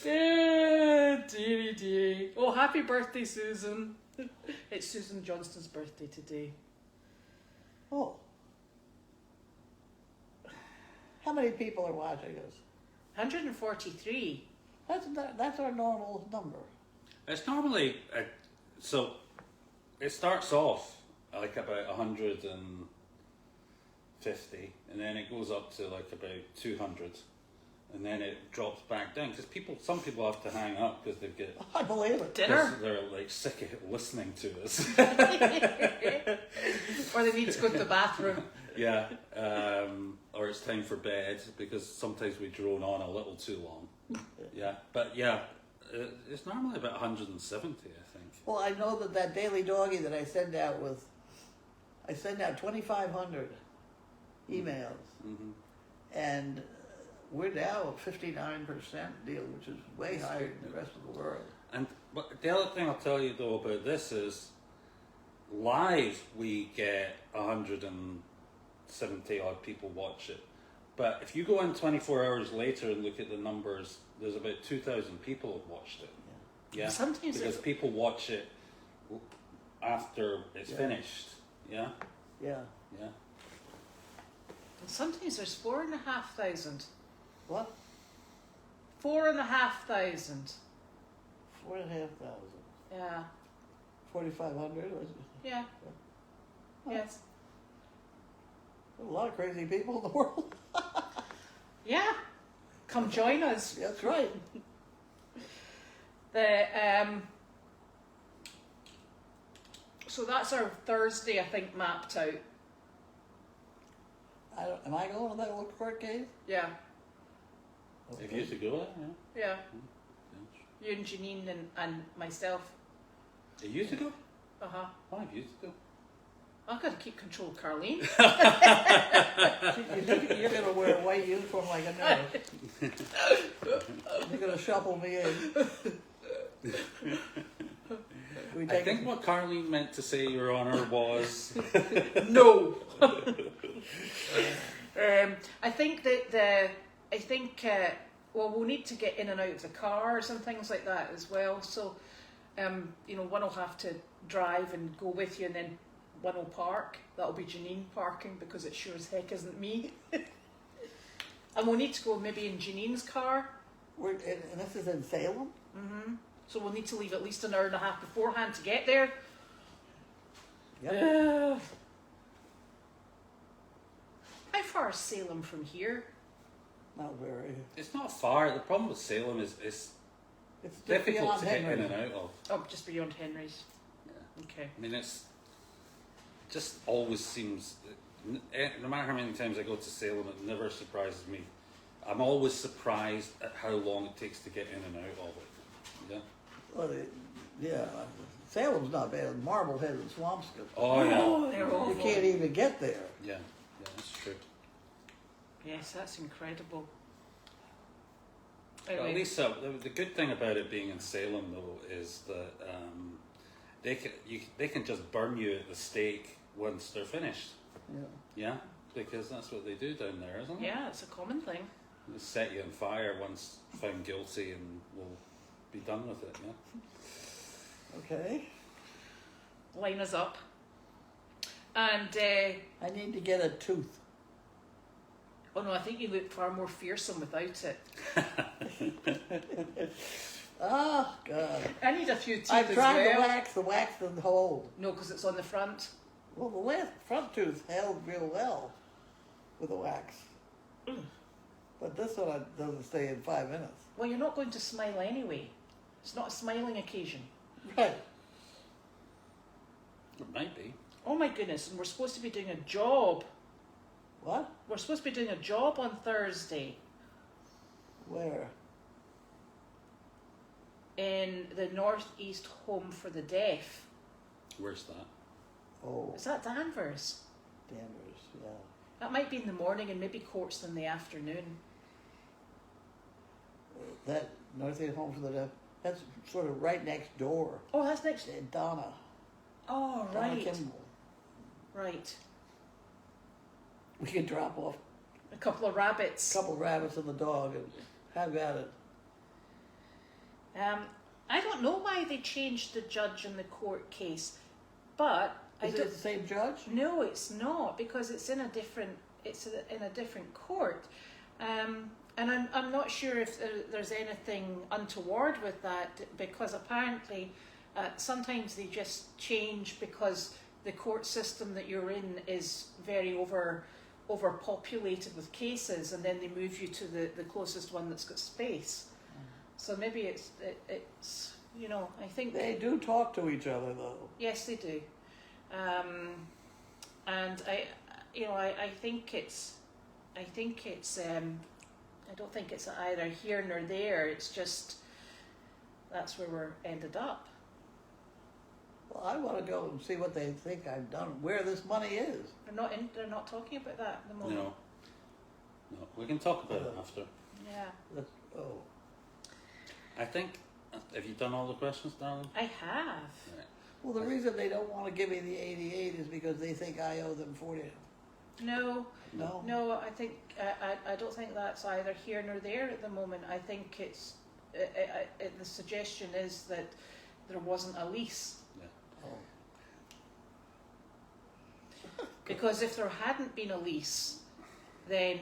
Dearie, dearie. Oh, happy birthday, Susan. It's Susan Johnston's birthday today. Oh. How many people are watching us? 143. That's our normal number. It's normally, so it starts off like about 150, and then it goes up to like about 200, and then it drops back down because some people have to hang up because they get I believe it. Dinner? they're like sick of listening to us. Or they need to go to the bathroom. Yeah, or it's time for bed because sometimes we drone on a little too long. Yeah, but yeah, it's normally about 170, I think. Well, I know that daily doggy that I send out 2,500 emails, Mm-hmm. and we're now at 59% deal, which is way higher than the rest of the world. But the other thing I'll tell you though about this is, live we get 170 odd people watch it. But if you go in 24 hours later and look at the numbers, there's about 2,000 people have watched it. Yeah. Sometimes because people watch it after it's finished. Yeah. Yeah. Yeah. And sometimes there's 4,500. What? 4,500. 4,500. Yeah. 4,500. Yeah. Yes. There's a lot of crazy people in the world. Yeah. Come join us. That's right. So that's our Thursday, I think, mapped out. Am I going to that little court case? Yeah. If you used to go there, yeah. Yeah. You and Janine and myself. You used to go? Uh-huh. Oh, I used to go. I've got to keep control of Carlene. You're going to wear a white uniform like a nurse. You're going to shuffle me in. I think what Carlene meant to say, Your Honour, was... No. I think we'll need to get in and out of the cars and things like that as well. So, one will have to drive and go with you, and then one will park. That'll be Janine parking because it sure as heck isn't me. And we'll need to go maybe in Janine's car. And this is in Salem? Mm-hmm. So we'll need to leave at least an hour and a half beforehand to get there. Yep. How far is Salem from here? Not very. It's not far. The problem with Salem is it's It's difficult to get Henry. in and out of. Oh, just beyond Henry's. Yeah. Okay. I mean, it's just always seems, no matter how many times I go to Salem, it never surprises me. I'm always surprised at how long it takes to get in and out of it. Yeah. Well, Salem's not bad. Marblehead and Swampscott. Oh yeah. Oh, they're awful. You can't even get there. Yeah. Yeah, that's true. Yes, that's incredible. Well, Anyway, at least the good thing about it being in Salem though is that they can just burn you at the stake once they're finished. Yeah. Yeah, because that's what they do down there, isn't it? yeah, it's a common thing. They set you on fire once found guilty, and we'll be done with it. Yeah. Okay. Line us up. And, I need to get a tooth. oh no, I think you look far more fearsome without it. Oh, God. I need a few teeth I've as tried well. the wax doesn't hold. No, because it's on the front. Well, the last front tooth held real well with the wax. But this one doesn't stay in 5 minutes. Well, you're not going to smile anyway. It's not a smiling occasion. Right. It might be. Oh my goodness, and we're supposed to be doing a job. What? We're supposed to be doing a job on Thursday Where? in the Northeast Home for the Deaf. Where's that? Oh, Is that Danvers? Danvers, yeah. That might be in the morning and maybe Courts in the afternoon. That Northeast Home for the Deaf, that's sort of right next door. Oh, that's next. Donna. Oh, Donna right. Kimball. Right. We can drop off couple of rabbits. couple rabbits and the dog, and have at it. I don't know why they changed the judge in the court case, but Is it the same judge? No, it's not, because it's in a different court, and I'm not sure if there's anything untoward with that, because apparently sometimes they just change because the court system that you're in is very overpopulated with cases, and then they move you to the closest one that's got space. So maybe it's I think They do talk to each other, though. yes, they do. And I think it's I don't think it's either here nor there. It's just that's where we're ended up. Well, I want to go and see what they think I've done, where this money is. They're not talking about that at the moment. No. We can talk about it after. Yeah. I think. Have you done all the questions, darling? I have. Right. Well, the reason they don't want to give me the 88 is because they think I owe them 40. No. No? No, I think I don't think that's either here nor there at the moment. I think it's the suggestion is that there wasn't a lease. Oh. Because if there hadn't been a lease, then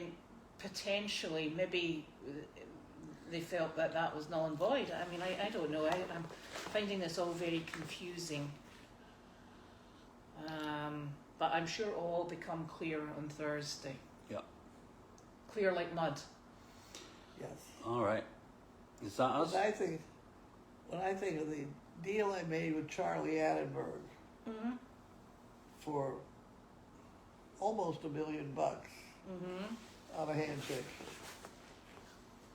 potentially maybe they felt that was null and void. I mean, I don't know. I'm finding this all very confusing. But I'm sure it'll all become clear on Thursday. Yeah. Clear like mud. Yes. All right. Is that us? When I think of the deal I made with Charlie Annenberg Mm-hmm. for almost $1 million Mm-hmm. on a handshake.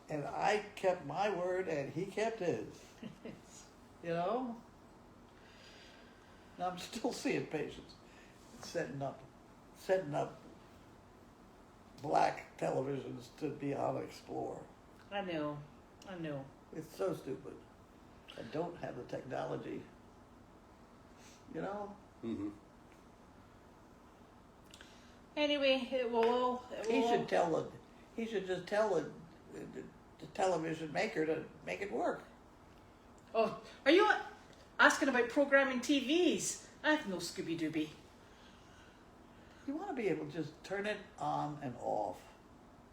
And I kept my word and he kept his. You know? And I'm still seeing patients setting up black televisions to be on Explorer. I know. It's so stupid. I don't have the technology. You know? Mm-hmm. Anyway, He should just tell the television maker to make it work. Oh, are you asking about programming TVs? I have no Scooby-Dooby. You want to be able to just turn it on and off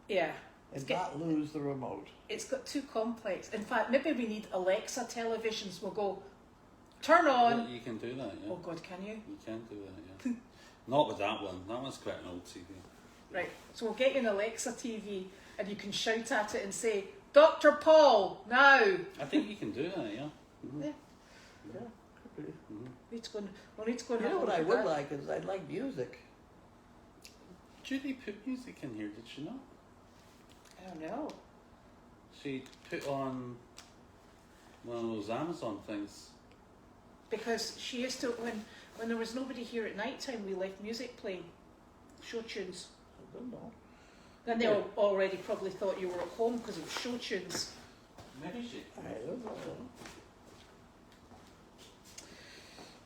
Yeah. and not lose the remote. It's got too complex. In fact, maybe we need Alexa televisions. We'll go, turn on. Well, you can do that, yeah. Oh God, can you? You can do that, yeah. Not with that one. That one's quite an old TV. Right. So we'll get you an Alexa TV, and you can shout at it and say, Dr. Paul, now. I think you can do that, yeah. Mm-hmm. Yeah. Yeah. Mm-hmm. We'll need to go and You know have a what I look would at that. like is I'd like music. Judy put music in here, did she not? I don't know. She put on one of those Amazon things. Because she used to, when there was nobody here at night time, we left music playing, show tunes. I don't know. Then they already probably thought you were at home because it was show tunes. Maybe she. I don't know.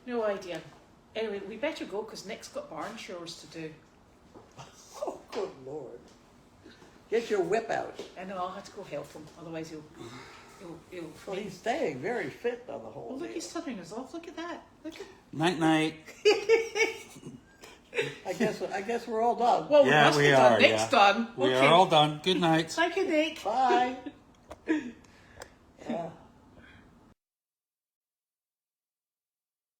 No idea. Anyway, we better go because Nick's got barn chores to do. Oh, good Lord. Get your whip out. I know, I'll have to go help him, otherwise he'll Well, he's staying very fit on the whole Oh, look, deal. he's turning us off. Look at that. Look at. Night night. I guess we're all done. Well, we Yeah, must we be done. are, Nick's yeah. done. We Okay. are all done. Good night. Thank you, Nick. Bye.